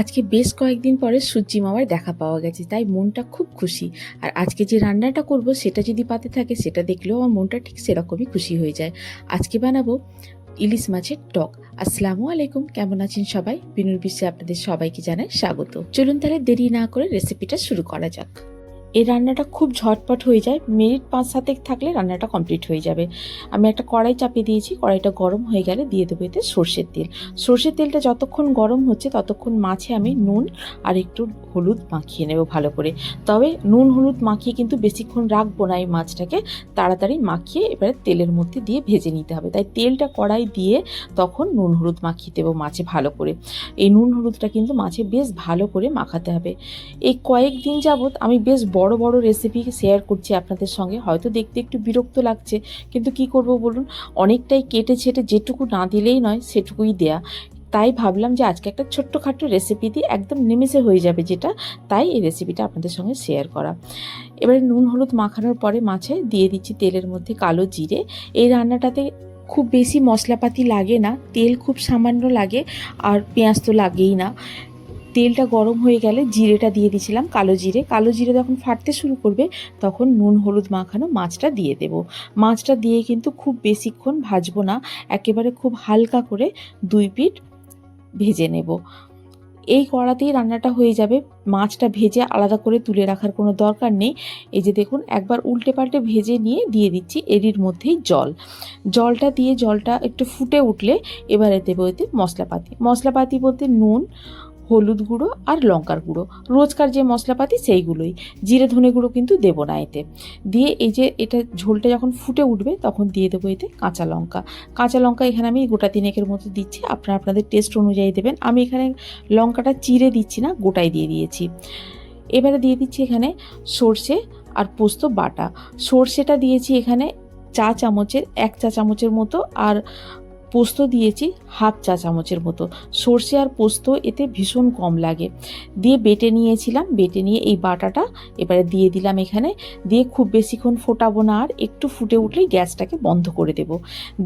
আজকে বেশ কয়েকদিন পরে সূর্যি মামার দেখা পাওয়া গেছে, তাই মনটা খুব খুশি। আর আজকে যে রান্নাটা করব সেটা যদি পাতে থাকে সেটা দেখলেও আমার মনটা ঠিক সেরকমই খুশি হয়ে যায়। আজকে বানাবো ইলিশ মাছের টক। আসসালামু আলাইকুম, কেমন আছেন সবাই? বিনুর বিশ্বে আপনাদের সবাইকে জানাই স্বাগত। চলুন তাহলে দেরি না করে রেসিপিটা শুরু করা যাক। এই রান্নাটা খুব ঝটপট হয়ে যায়, মিনিট 5-7 থাকলে রান্নাটা কমপ্লিট হয়ে যাবে। আমি একটা কড়াই চাপিয়ে দিয়েছি, কড়াইটা গরম হয়ে গেলে দিয়ে দেবো এতে সর্ষের তেল। সর্ষের তেলটা যতক্ষণ গরম হচ্ছে ততক্ষণ মাছে আমি নুন আর একটু হলুদ মাখিয়ে নেব ভালো করে। তবে নুন হলুদ মাখিয়ে কিন্তু বেশিক্ষণ রাখবো না, এই মাছটাকে তাড়াতাড়ি মাখিয়ে এবারে তেলের মধ্যে দিয়ে ভেজে নিতে হবে। তাই তেলটা কড়াই দিয়ে তখন নুন হলুদ মাখিয়ে দেবো মাছে ভালো করে। এই নুন হলুদটা কিন্তু মাছে বেশ ভালো করে মাখাতে হবে। এই কয়েকদিন যাবৎ আমি বেশ বড় বড় রেসিপি শেয়ার করছি আপনাদের সঙ্গে, হয়তো দেখতে একটু বিরক্ত লাগছে, কিন্তু কি করব বলুন, অনেকটাই কেটে ছেটে যেটুকু না দিলেই নয় সেটুকুই দেয়া। তাই ভাবলাম যে আজকে একটা ছোট্টখাট্টো রেসিপি দিয়ে একদম নিমেষে হয়ে যাবে যেটা, তাই এই রেসিপিটা আপনাদের সঙ্গে শেয়ার করা। এবারে নুন হলুদ মাখানোর পরে মাছে দিয়ে দিচ্ছি তেলের মধ্যে কালো জিরে। এই রান্নাটাতে খুব বেশি মশলাপাতি লাগে না, তেল খুব সামান্য লাগে, আর পেঁয়াজ তো লাগেই না। তেলটা গরম হয়ে গেলে জিরেটা দিয়ে দিয়েছিলাম, কালো জিরে যখন ফাটতে শুরু করবে তখন নুন হলুদ মাখানো মাছটা দিয়ে দেব। মাছটা দিয়ে কিন্তু খুব বেশিক্ষণ ভাজবো না, একেবারে খুব হালকা করে 2 পিঠ ভেজে নেব। এই কড়াতেই রান্নাটা হয়ে যাবে, মাছটা ভেজে আলাদা করে তুলে রাখার কোনো দরকার নেই। এই যে দেখুন, একবার উল্টে পাল্টে ভেজে নিয়ে দিয়ে দিচ্ছি এরির মধ্যেই জলটা দিয়ে জলটা একটু ফুটে উঠলে এবারে দেবো এতে মশলাপাতি বলতে নুন, হলুদ গুঁড়ো আর লঙ্কার গুঁড়ো, রোজকার যে মশলাপাতি সেইগুলোই। জিরে ধনে গুঁড়ো কিন্তু দেবো না এতে। দিয়ে এই যে এটা ঝোলটা যখন ফুটে উঠবে তখন দিয়ে দেবো এতে কাঁচা লঙ্কা এখানে আমি গোটা 3 মতো দিচ্ছি, আপনারা আপনাদের টেস্ট অনুযায়ী দেবেন। আমি এখানে লঙ্কাটা চিড়ে দিচ্ছি না, গোটাই দিয়ে দিয়েছি। এবারে দিয়ে দিচ্ছি এখানে সর্ষে আর পোস্ত বাটা। সর্ষেটা দিয়েছি এখানে 1 চা চামচের মতো, আর পোস্ত দিয়েছি 1/2 চা চামচের মতো। সর্ষে আর পোস্ত এতে ভীষণ কম লাগে। দিয়ে বেটে নিয়ে এই বাটাটা এবারে দিয়ে দিলাম এখানে। দিয়ে খুব বেশিক্ষণ ফোটাবো না, আর একটু ফুটে উঠলেই গ্যাসটাকে বন্ধ করে দেব।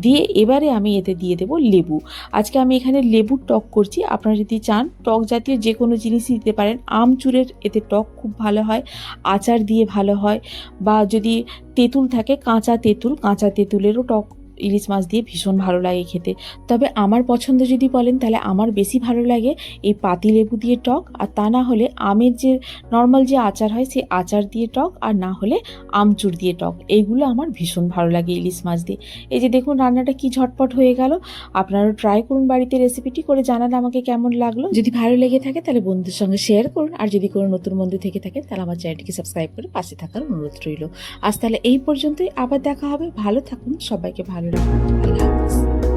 দিয়ে এবারে আমি এতে দিয়ে দেব লেবু। আজকে আমি এখানে লেবুর টক করছি, আপনারা যদি চান টক জাতীয় যে কোনো জিনিসই দিতে পারেন। আমচুরের এতে টক খুব ভালো হয়, আচার দিয়ে ভালো হয়, বা যদি তেঁতুল থাকে কাঁচা তেঁতুলেরও টক ইলিশ মাছ দিয়ে ভীষণ ভালো লাগে খেতে। তবে আমার পছন্দ যদি বলেন তাহলে আমার বেশি ভালো লাগে এই পাতিলেবু দিয়ে টক, আর তা না হলে আমের যে নর্মাল যে আচার হয় সেই আচার দিয়ে টক, আর না হলে আমচুর দিয়ে টক। এইগুলো আমার ভীষণ ভালো লাগে ইলিশ মাছ দিয়ে। এই যে দেখুন রান্নাটা কি ঝটপট হয়ে গেল। আপনারা ট্রাই করুন বাড়িতে, রেসিপিটি করে জানান আমাকে কেমন লাগলো। যদি ভালো লেগে থাকে তাহলে বন্ধুদের সঙ্গে শেয়ার করুন, আর যদি কোনো নতুন বন্ধু থেকে থাকে তাহলে আমার চ্যানেলটিকে সাবস্ক্রাইব করে পাশে থাকার অনুরোধ রইল। আজ তাহলে এই পর্যন্তই, আবার দেখা হবে। ভালো থাকুন, সবাইকে ভালো রাখুন। আল্লাহ হাফেজ।